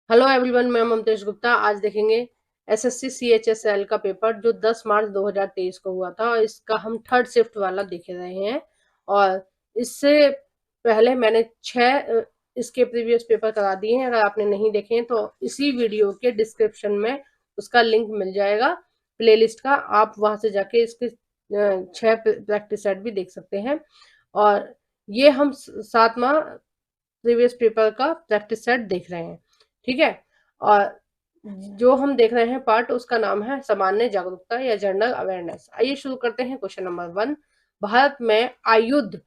Hello everyone, मैं ममतेश गुप्ता। आज देखेंगे एसएससी सीएचएसएल का पेपर जो 10 मार्च 2023 को हुआ था और इसका हम थर्ड शिफ्ट वाला देख रहे हैं। और इससे पहले मैंने 6 इसके प्रीवियस पेपर करा दिए हैं। अगर आपने नहीं देखे हैं तो इसी वीडियो के डिस्क्रिप्शन में उसका लिंक मिल जाएगा प्लेलिस्ट का। आप वहां से जाके इसके 6 प्रैक्टिस सेट भी देख सकते हैं। और ये हम 7वां प्रीवियस पेपर का प्रैक्टिस सेट देख रहे हैं, ठीक है। और जो हम देख रहे हैं पार्ट, उसका नाम है सामान्य जागरूकता या जनरल अवेयरनेस। आइए शुरू करते हैं। क्वेश्चन नंबर 1, भारत में आयुध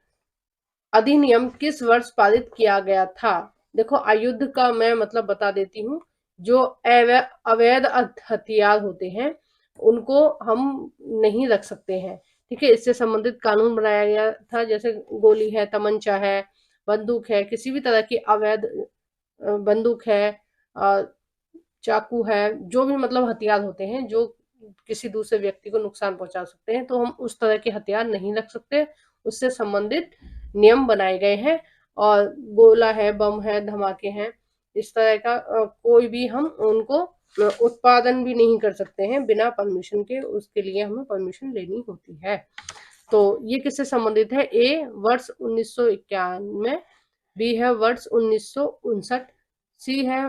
अधिनियम किस वर्ष पारित किया गया था? देखो, आयुध का मैं मतलब बता देती हूँ। जो अवैध हथियार होते हैं उनको हम नहीं रख सकते हैं, ठीक है। इससे संबंधित कानून बनाया गया था, जैसे गोली है, तमंचा है, बंदूक है, किसी भी तरह की अवैध बंदूक है, चाकू है, जो भी मतलब हथियार होते हैं जो किसी दूसरे व्यक्ति को नुकसान पहुंचा सकते हैं, तो हम उस तरह के हथियार नहीं रख सकते। उससे संबंधित नियम बनाए गए हैं। और गोला है, बम है, धमाके हैं, इस तरह का कोई भी हम उनको उत्पादन भी नहीं कर सकते हैं बिना परमिशन के। उसके लिए हमें परमिशन लेनी होती है। तो ये किससे संबंधित है? ए वर्ष 1991, बी है वर्ष 1959, सी है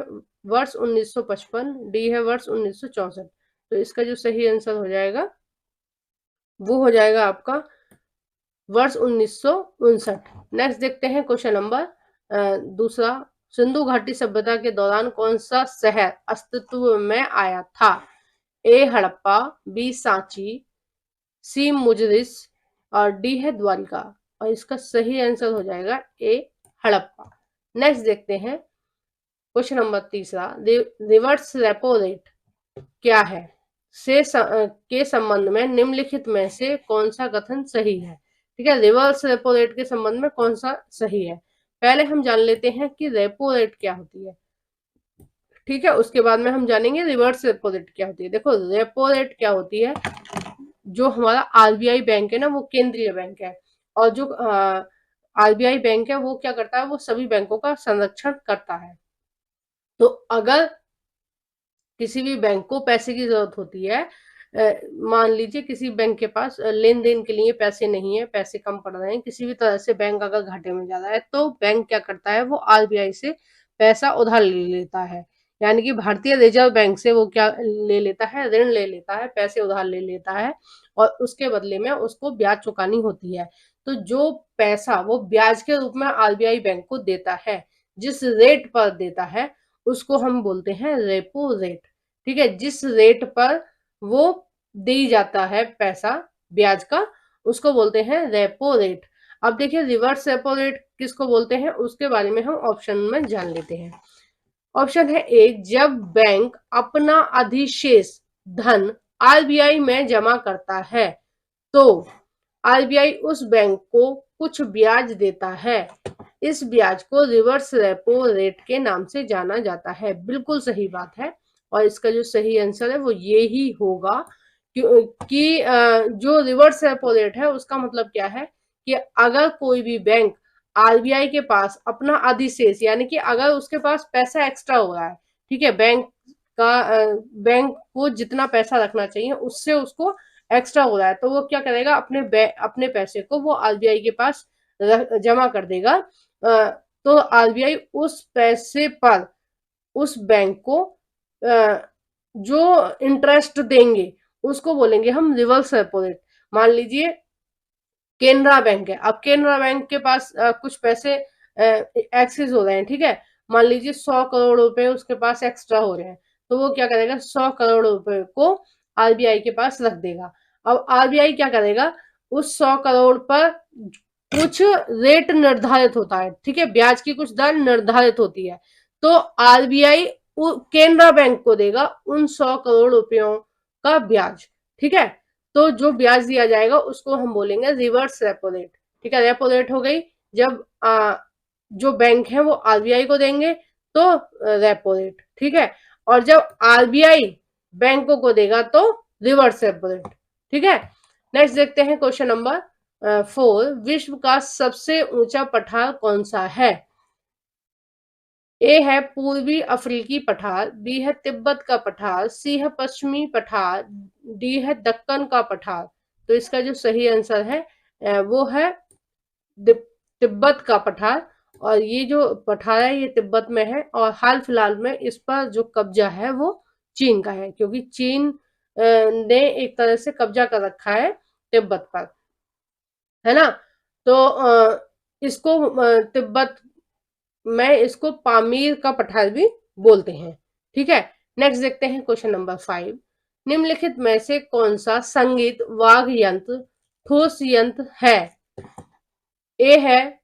वर्ष 1955, डी है वर्ष 1964। तो इसका जो सही आंसर हो जाएगा वो हो जाएगा आपका वर्ष 1959। नेक्स्ट देखते हैं क्वेश्चन नंबर दूसरा, सिंधु घाटी सभ्यता के दौरान कौन सा शहर अस्तित्व में आया था? ए हड़प्पा, बी सांची, सी मुजरिस और डी है द्वारिका। और इसका सही आंसर हो जाएगा ए हड़प्पा। नेक्स्ट देखते हैं क्वेश्चन नंबर तीसरा, रिवर्स रेपो रेट क्या है के संबंध में निम्नलिखित में से कौन सा कथन सही है? ठीक है, रिवर्स रेपो रेट के संबंध में कौन सा सही है? पहले हम जान लेते हैं कि रेपो रेट क्या होती है, ठीक है। उसके बाद में हम जानेंगे रिवर्स रेपो रेट क्या होती है। देखो, रेपो रेट क्या होती है, जो हमारा आरबीआई बैंक है ना, वो केंद्रीय बैंक है। और जो आरबीआई बैंक है वो क्या करता है, वो सभी बैंकों का संरक्षण करता है। तो अगर किसी भी बैंक को पैसे की जरूरत होती है, मान लीजिए किसी बैंक के पास लेन देन के लिए पैसे नहीं है, पैसे कम पड़ रहे हैं, किसी भी तरह से बैंक अगर घाटे में जा रहा है, तो बैंक क्या करता है, वो आरबीआई से पैसा उधार ले लेता है। यानी कि भारतीय रिजर्व बैंक से वो क्या ले लेता है, ऋण ले लेता है, पैसे उधार ले लेता है। और उसके बदले में उसको ब्याज चुकानी होती है। तो जो पैसा वो ब्याज के रूप में आरबीआई बैंक को देता है, जिस रेट पर देता है, उसको हम बोलते हैं रेपो रेट, ठीक है। जिस रेट पर वो दी जाता है पैसा ब्याज का, उसको बोलते हैं रेपो रेट। अब देखिए, रिवर्स रेपो रेट किसको बोलते हैं, उसके बारे में हम ऑप्शन में जान लेते हैं। ऑप्शन है ए, जब बैंक अपना अधिशेष धन आरबीआई में जमा करता है तो आरबीआई उस बैंक को कुछ ब्याज देता है। इस ब्याज को रिवर्स रेपो रेट के नाम से जाना जाता है। बिल्कुल सही बात है। और इसका जो सही आंसर है वो ये ही होगा कि जो रिवर्स रेपो रेट है उसका मतलब क्या है कि अगर कोई भी बैंक आरबीआई के पास अपना अधिशेष, यानी कि अगर उसके पास पैसा एक्स्ट्रा हो रहा है, ठीक है, बैंक को जितना पैसा रखना चाहिए उससे उसको एक्स्ट्रा हो रहा है, तो वो क्या करेगा, अपने पैसे को वो आरबीआई के पास जमा कर देगा। तो आरबीआई उस पैसे पर उस बैंक को जो इंटरेस्ट देंगे उसको बोलेंगे हम रिवर्स रेपो रेट। मान लीजिए केनरा बैंक है, अब केनरा बैंक के पास कुछ पैसे एक्सेस हो रहे हैं, ठीक है। मान लीजिए 100 करोड़ रुपए उसके पास एक्स्ट्रा हो रहे हैं, तो वो क्या करेगा, 100 करोड़ रुपए को आरबीआई के पास रख देगा। अब आरबीआई क्या करेगा, उस 100 करोड़ पर कुछ रेट निर्धारित होता है, ठीक है, ब्याज की कुछ दर निर्धारित होती है। तो आरबीआई केनरा बैंक को देगा उन 100 करोड़ रुपयों का ब्याज, ठीक है। तो जो ब्याज दिया जाएगा उसको हम बोलेंगे रिवर्स रेपो रेट, ठीक है। रेपो रेट हो गई जब जो बैंक है वो आरबीआई को देंगे, तो रेपो रेट, ठीक है। और जब आरबीआई बैंकों को देगा तो रिवर्स रेपो रेट, ठीक है। नेक्स्ट देखते हैं क्वेश्चन नंबर 4, विश्व का सबसे ऊंचा पठार कौन सा है? ए है पूर्वी अफ्रीकी पठार, बी है तिब्बत का पठार, सी है पश्चिमी पठार, डी है दक्कन का पठार। तो इसका जो सही आंसर है वो है तिब्बत का पठार। और ये जो पठार है ये तिब्बत में है, और हाल फिलहाल में इस पर जो कब्जा है वो चीन का है, क्योंकि चीन ने एक तरह से कब्जा कर रखा है तिब्बत पर, है ना। तो इसको तिब्बत में इसको पामीर का पठार भी बोलते हैं। ठीक है, नेक्स्ट देखते हैं क्वेश्चन नंबर 5। निम्नलिखित में से कौन सा संगीत वाद्य यंत्र ठोस यंत्र है? ए है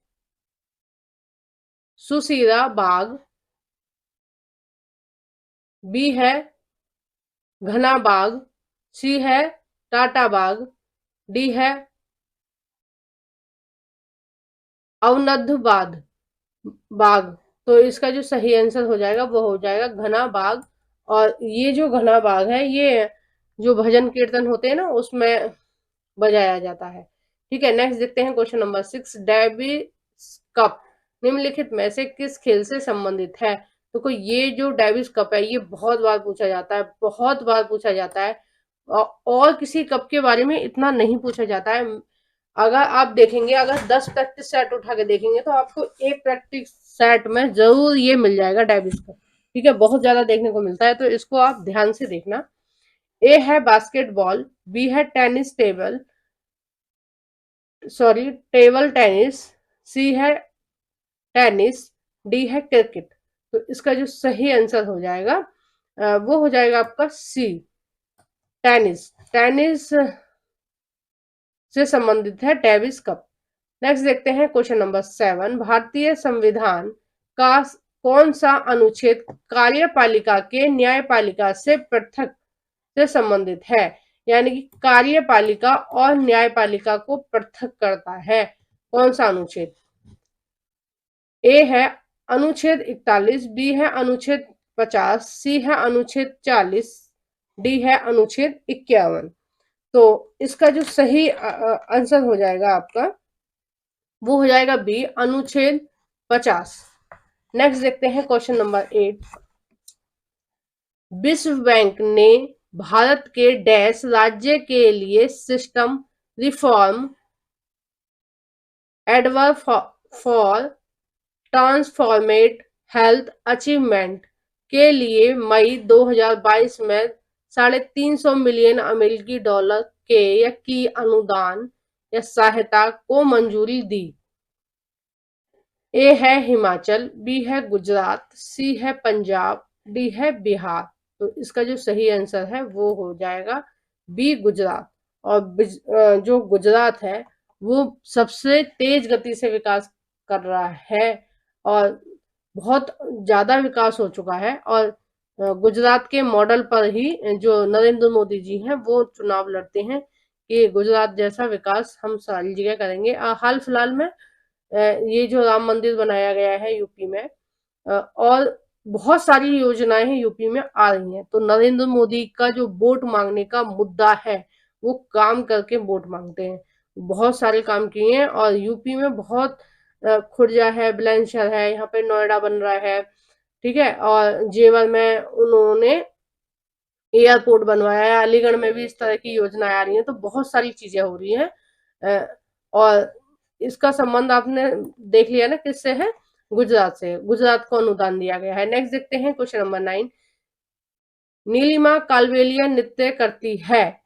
सुशीला बाग, बी है घना बाग, सी है टाटा बाग, डी है अवनद्ध बाग। तो इसका जो सही आंसर हो जाएगा वो हो जाएगा घना बाग। और ये जो घना बाग है ये जो भजन कीर्तन होते हैं ना उसमें बजाया जाता है। ठीक है, नेक्स्ट देखते हैं क्वेश्चन नंबर 6। डेविस कप निम्नलिखित में से किस खेल से संबंधित है? तो कोई ये जो डेविस कप है ये बहुत बार पूछा जाता है, बहुत बार पूछा जाता है, और किसी कप के बारे में इतना नहीं पूछा जाता है। अगर आप देखेंगे, अगर 10 प्रैक्टिस सेट उठा के देखेंगे तो आपको एक प्रैक्टिस सेट में जरूर ये मिल जाएगा डेविस कप। ठीक है, बहुत ज्यादा देखने को मिलता है, तो इसको आप ध्यान से देखना। ए है बास्केटबॉल, बी है टेबल टेनिस, सी है टेनिस, डी है क्रिकेट। तो इसका जो सही आंसर हो जाएगा वो हो जाएगा आपका सी, टेनिस। टेनिस से संबंधित है डेविस कप। नेक्स्ट देखते हैं क्वेश्चन नंबर 7। भारतीय संविधान का कौन सा अनुच्छेद कार्यपालिका के न्यायपालिका से पृथक से संबंधित है? यानी कि कार्यपालिका और न्यायपालिका को पृथक करता है, कौन सा अनुच्छेद? ए है अनुच्छेद 41, बी है अनुच्छेद 50, सी है अनुच्छेद 40, डी है अनुच्छेद 51। तो इसका जो सही आंसर हो जाएगा आपका वो हो जाएगा बी, अनुच्छेद 50। नेक्स्ट देखते हैं क्वेश्चन नंबर 8। विश्व बैंक ने भारत के डैश राज्य के लिए सिस्टम रिफॉर्म एडवर्ब फॉर ट्रांसफॉर्मेट हेल्थ अचीवमेंट के लिए मई 2022 में $350 मिलियन अमेरिकी डॉलर के या की अनुदान या सहायता को मंजूरी दी। ए है हिमाचल, बी है गुजरात, सी है पंजाब, डी है बिहार। तो इसका जो सही आंसर है वो हो जाएगा बी, गुजरात। और जो गुजरात है वो सबसे तेज गति से विकास कर रहा है, और बहुत ज्यादा विकास हो चुका है। और गुजरात के मॉडल पर ही जो नरेंद्र मोदी जी हैं वो चुनाव लड़ते हैं कि गुजरात जैसा विकास हम सारी जगह करेंगे। हाल फिलहाल में ये जो राम मंदिर बनाया गया है यूपी में, और बहुत सारी योजनाएं यूपी में आ रही हैं। तो नरेंद्र मोदी का जो वोट मांगने का मुद्दा है वो काम करके वोट मांगते हैं। बहुत सारे काम किए हैं, और यूपी में बहुत खुर्जा है, बुलंदशहर है, यहाँ पे नोएडा बन रहा है। ठीक है, और जेवर में उन्होंने एयरपोर्ट बनवाया है, अलीगढ़ में भी इस तरह की योजनाएं आ रही हैं। तो बहुत सारी चीजें हो रही हैं, और इसका संबंध आपने देख लिया ना किससे है? गुजरात से। गुजरात को अनुदान दिया गया है। नेक्स्ट देखते हैं क्वेश्चन नंबर 9। नीलिमा कालबेलिया नृत्य करती है,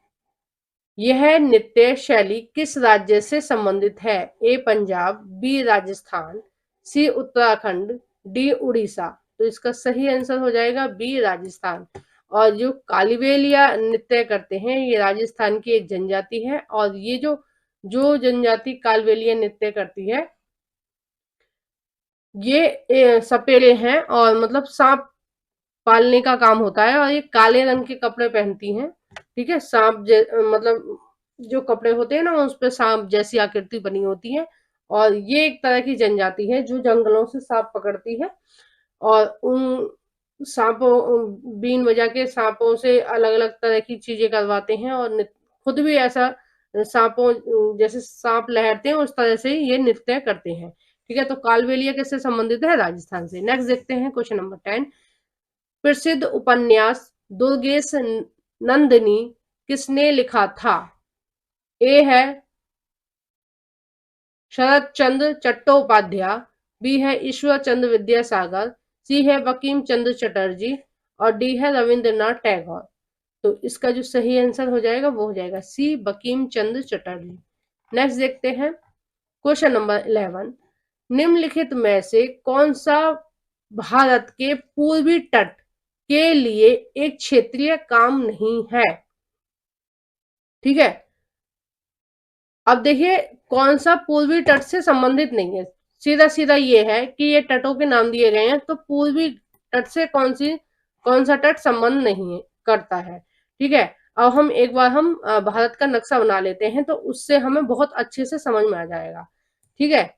यह नृत्य शैली किस राज्य से संबंधित है? ए पंजाब, बी राजस्थान, सी उत्तराखंड, डी उड़ीसा। तो इसका सही आंसर हो जाएगा बी, राजस्थान। और जो कालबेलिया नृत्य करते हैं ये राजस्थान की एक जनजाति है, और ये जो जो जनजाति कालबेलिया नृत्य करती है ये सपेरे हैं, और मतलब सांप पालने का काम होता है, और ये काले रंग के कपड़े पहनती हैं। ठीक है, मतलब जो कपड़े होते हैं ना उस पे सांप जैसी आकृति बनी होती है। और ये एक तरह की जनजाति है जो जंगलों से सांप पकड़ती है, और उन सांपों बीन बजा के सांपों से अलग अलग तरह की चीजें करवाते हैं, और खुद भी ऐसा सांपों जैसे सांप लहरते हैं उस तरह से ये नृत्य करते हैं। ठीक है, तो कालबेलिया किससे संबंधित है? राजस्थान से। नेक्स्ट देखते हैं क्वेश्चन नंबर 10। प्रसिद्ध उपन्यास दुर्गेश नंदिनी किसने लिखा था? ए है शरत चंद्र चट्टोपाध्याय, बी है ईश्वर चंद्र विद्यासागर, सी है बंकिम चंद्र चटर्जी और डी है रविंद्रनाथ टैगोर। तो इसका जो सही आंसर हो जाएगा वो हो जाएगा सी, बंकिम चंद्र चटर्जी। नेक्स्ट देखते हैं क्वेश्चन नंबर 11। निम्नलिखित में से कौन सा भारत के पूर्वी तट के लिए एक क्षेत्रीय काम नहीं है? ठीक है, अब देखिए कौन सा पूर्वी तट से संबंधित नहीं है। सीधा सीधा ये है कि ये तटों के नाम दिए गए हैं, तो पूर्वी तट से कौन सा तट संबंध नहीं है, करता है। ठीक है, अब हम एक बार भारत का नक्शा बना लेते हैं, तो उससे हमें बहुत अच्छे से समझ में आ जाएगा। ठीक है,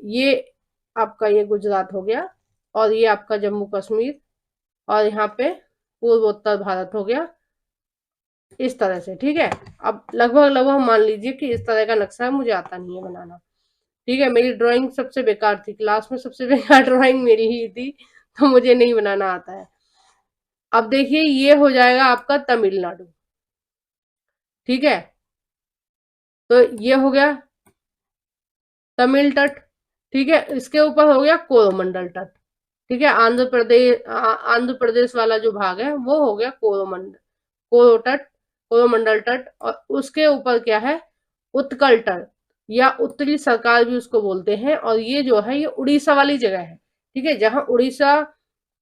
ये आपका ये गुजरात हो गया, और ये आपका जम्मू कश्मीर, और यहाँ पे पूर्वोत्तर भारत हो गया, इस तरह से। ठीक है, अब लगभग लगभग मान लीजिए कि इस तरह का नक्शा है, मुझे आता नहीं है बनाना। ठीक है, मेरी ड्राइंग सबसे बेकार थी, क्लास में सबसे बेकार ड्राइंग मेरी ही थी, तो मुझे नहीं बनाना आता है। अब देखिए ये हो जाएगा आपका तमिलनाडु। ठीक है, तो ये हो गया तमिल तट। ठीक है, इसके ऊपर हो गया कोरोमंडल तट। ठीक है, आंध्र प्रदेश वाला जो भाग है वो हो गया कोरो तट, कोरोमंडल तट, और उसके ऊपर क्या है? उत्कल तट, या उत्तरी सरकार भी उसको बोलते हैं, और ये जो है ये उड़ीसा वाली जगह है। ठीक है, जहां उड़ीसा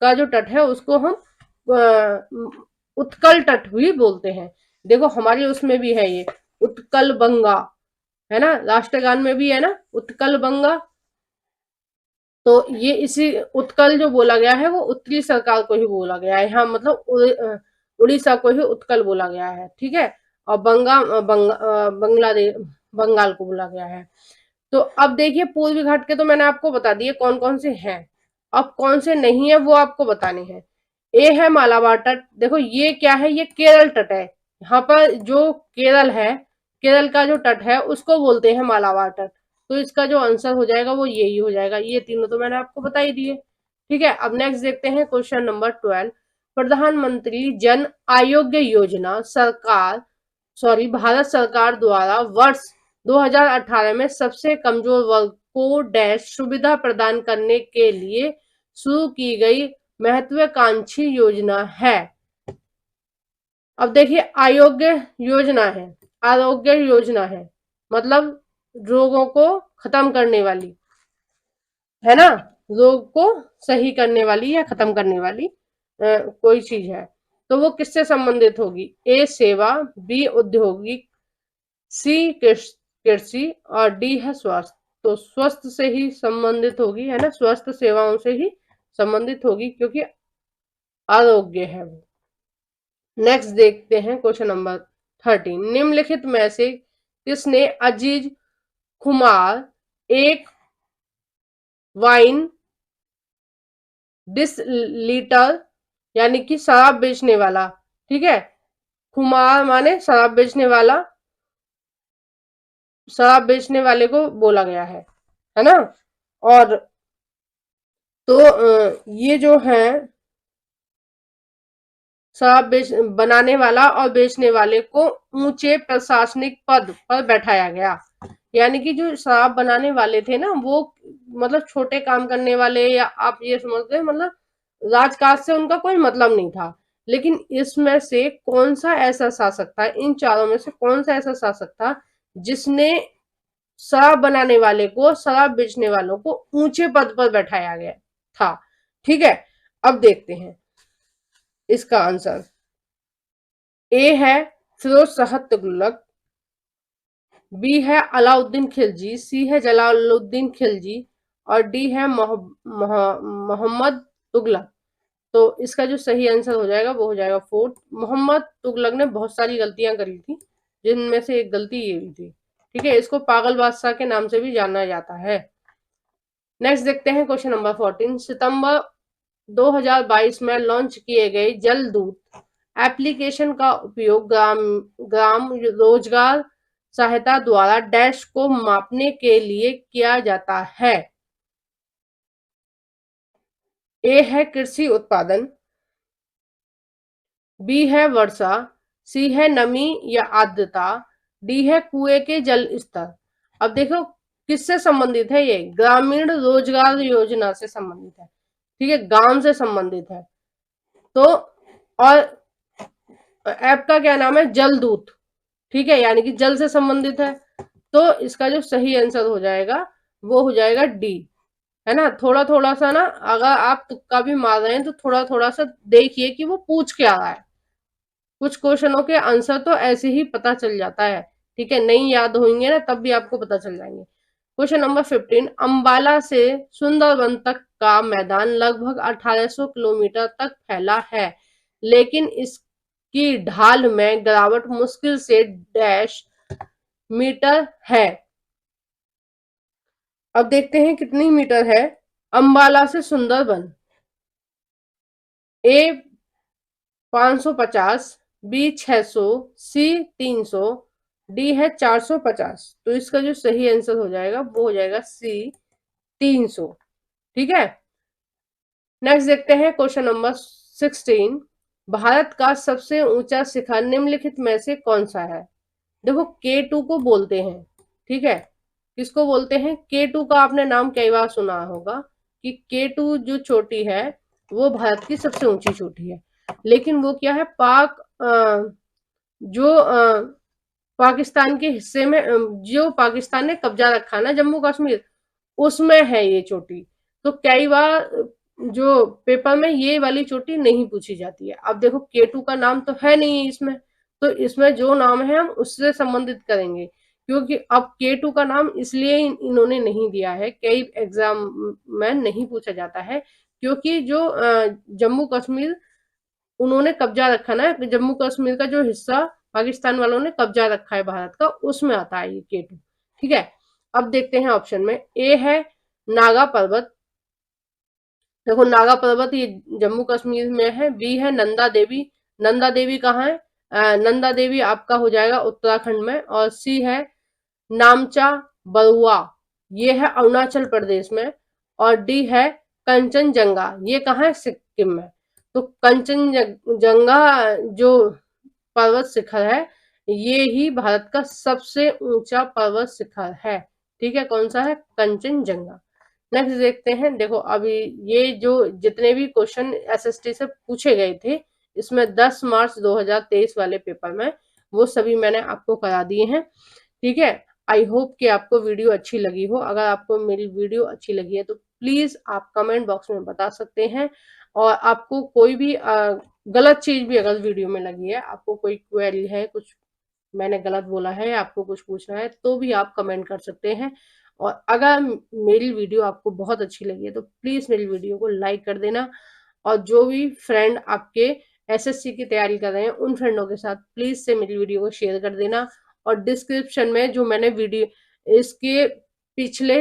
का जो तट है उसको हम उत्कल तट भी बोलते हैं। देखो हमारे उसमें भी है ये उत्कल बंगा, है ना, राष्ट्रगान में भी है ना उत्कल बंगा। तो ये इसी उत्कल जो बोला गया है वो उत्तरी सरकार को ही बोला गया है, यहाँ मतलब उड़ीसा को ही उत्कल बोला गया है। ठीक है, और बांग्लादेश, बंगाल को बोला गया है। तो अब देखिए पूर्वी घाट के तो मैंने आपको बता दिए कौन कौन से हैं, अब कौन से नहीं है वो आपको बताने हैं। ए है मालाबार तट। देखो ये क्या है? ये केरल तट है। यहाँ पर जो केरल है, केरल का जो तट है उसको बोलते हैं मालाबार तट। तो इसका जो आंसर हो जाएगा वो यही हो जाएगा, ये तीनों तो मैंने आपको बता ही दिए। ठीक है, अब नेक्स्ट देखते हैं क्वेश्चन नंबर 12। प्रधानमंत्री जन आरोग्य योजना भारत सरकार द्वारा वर्ष 2018 में सबसे कमजोर वर्ग को डैश सुविधा प्रदान करने के लिए शुरू की गई महत्वाकांक्षी योजना है। अब देखिए आरोग्य योजना है, मतलब रोगों को खत्म करने वाली, है ना, रोग को सही करने वाली या खत्म करने वाली कोई चीज है। तो वो किससे संबंधित होगी? ए सेवा, बी औद्योगिक, सी कृषि और डी है स्वास्थ्य। तो स्वास्थ्य से ही संबंधित होगी, है ना, स्वास्थ्य सेवाओं से ही संबंधित होगी, क्योंकि आरोग्य है वो। नेक्स्ट देखते हैं क्वेश्चन नंबर 13। निम्नलिखित में से किसने अजीज खुमार एक वाइन डिसलीटर, यानी कि शराब बेचने वाला, ठीक है, खुमार माने शराब बेचने वाला, शराब बेचने वाले को बोला गया है ना। और तो ये जो है शराब बनाने वाला और बेचने वाले को ऊंचे प्रशासनिक पद पर बैठाया गया। यानी कि जो शराब बनाने वाले थे ना वो मतलब छोटे काम करने वाले, या आप ये समझते हैं मतलब राजकाज से उनका कोई मतलब नहीं था। लेकिन इसमें से कौन सा ऐसा शासक था, इन चारों में से कौन सा ऐसा शासक था जिसने शराब बनाने वाले को, शराब बेचने वालों को ऊंचे पद पर बैठाया गया था? ठीक है, अब देखते हैं इसका आंसर। ए है फिरोज शाह तुगलक, बी है अलाउद्दीन खिलजी, सी है जलालुद्दीन खिलजी और डी है मोहम्मद तुगलक। तो इसका जो सही आंसर हो जाएगा वो हो जाएगा फोर्थ। मोहम्मद तुगलक ने बहुत सारी गलतियां करी थी, जिनमें से एक गलती ये भी थी। ठीक है, इसको पागल बादशाह के नाम से भी जाना जाता है। नेक्स्ट देखते हैं क्वेश्चन नंबर 14। सितंबर 2022 में लॉन्च किए गए जल दूत एप्लीकेशन का उपयोग ग्राम रोजगार सहायता द्वारा डैश को मापने के लिए किया जाता है। ए है कृषि उत्पादन, बी है वर्षा, सी है नमी या आर्द्रता, डी है कुएं के जल स्तर। अब देखो किससे संबंधित है, ये ग्रामीण रोजगार योजना से संबंधित है, ठीक है, गांव से संबंधित है। तो और ऐप का क्या नाम है, जल दूत, ठीक है, यानी कि जल से संबंधित है। तो इसका जो सही आंसर हो जाएगा वो हो जाएगा डी, है ना। थोड़ा थोड़ा सा ना, अगर आप तुक्का भी मार रहे हैं तो थोड़ा थोड़ा सा देखिए कि वो पूछ क्या रहा है। कुछ क्वेश्चनों के आंसर तो ऐसे ही पता चल जाता है, ठीक है, नहीं याद होंगे ना तब भी आपको पता चल जाएंगे। क्वेश्चन नंबर 15, अंबाला से सुंदरबन तक का मैदान लगभग 1800 किलोमीटर तक फैला है, लेकिन इसकी ढाल में गिरावट मुश्किल से डैश मीटर है। अब देखते हैं कितनी मीटर है अंबाला से सुंदरबन। ए 550, बी 600, सी 300, डी है 450। तो इसका जो सही आंसर हो जाएगा वो हो जाएगा सी 300, ठीक है। नेक्स्ट देखते हैं क्वेश्चन नंबर 16, भारत का सबसे ऊंचा शिखर निम्नलिखित में से कौन सा है। देखो K2 को बोलते हैं, ठीक है, किसको बोलते हैं, K2 का आपने नाम कई बार सुना होगा कि K2 जो चोटी है वो भारत की सबसे ऊंची चोटी है, लेकिन वो क्या है, जो पाकिस्तान के हिस्से में, जो पाकिस्तान ने कब्जा रखा ना जम्मू कश्मीर, उसमें है ये चोटी। तो कई बार जो पेपर में ये वाली चोटी नहीं पूछी जाती है। अब देखो K2 का नाम तो है नहीं इसमें, तो इसमें जो नाम है हम उससे संबंधित करेंगे, क्योंकि अब K2 का नाम इसलिए इन्होंने नहीं दिया है, कई एग्जाम में नहीं पूछा जाता है, क्योंकि जो जम्मू कश्मीर उन्होंने कब्जा रखा ना, जम्मू कश्मीर का जो हिस्सा पाकिस्तान वालों ने कब्जा रखा है भारत का, उसमें आता है ये K2, ठीक है। अब देखते हैं ऑप्शन में, ए है नागा पर्वत, देखो नागा पर्वत ये जम्मू कश्मीर में है, बी है नंदा देवी, नंदा देवी कहाँ है, नंदा देवी आपका हो जाएगा उत्तराखंड में, और सी है नामचा बरुआ, ये है अरुणाचल प्रदेश में, और डी है कंचनजंगा, ये कहाँ है, सिक्किम में। तो कंचनजंगा जो पर्वत शिखर है ये ही भारत का सबसे ऊंचा पर्वत शिखर है, ठीक है, कौन सा है, कंचनजंगा। नेक्स्ट देखते हैं, देखो अभी ये जो जितने भी क्वेश्चन एसएसटी से पूछे गए थे इसमें 10 मार्च 2023 वाले पेपर में वो सभी मैंने आपको करा दिए हैं, ठीक है। आई होप कि आपको वीडियो अच्छी लगी हो। अगर आपको मेरी वीडियो अच्छी लगी है तो प्लीज आप कमेंट बॉक्स में बता सकते हैं, और आपको कोई भी गलत चीज भी अगर वीडियो में लगी है, आपको कोई क्वेरी है, कुछ मैंने गलत बोला है, आपको कुछ पूछना है, तो भी आप कमेंट कर सकते हैं। और अगर मेरी वीडियो आपको बहुत अच्छी लगी है तो प्लीज मेरी वीडियो को लाइक कर देना, और जो भी फ्रेंड आपके एसएससी की तैयारी कर रहे हैं उन फ्रेंडों के साथ प्लीज से मेरी वीडियो को शेयर कर देना। और डिस्क्रिप्शन में जो मैंने वीडियो इसके पिछले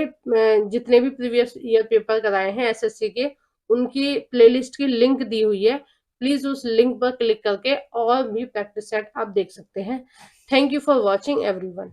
जितने भी प्रीवियस ईयर पेपर कराए हैं एसएससी के, उनकी प्लेलिस्ट की लिंक दी हुई है, प्लीज उस लिंक पर क्लिक करके और भी प्रैक्टिस सेट आप देख सकते हैं। Thank you for watching everyone.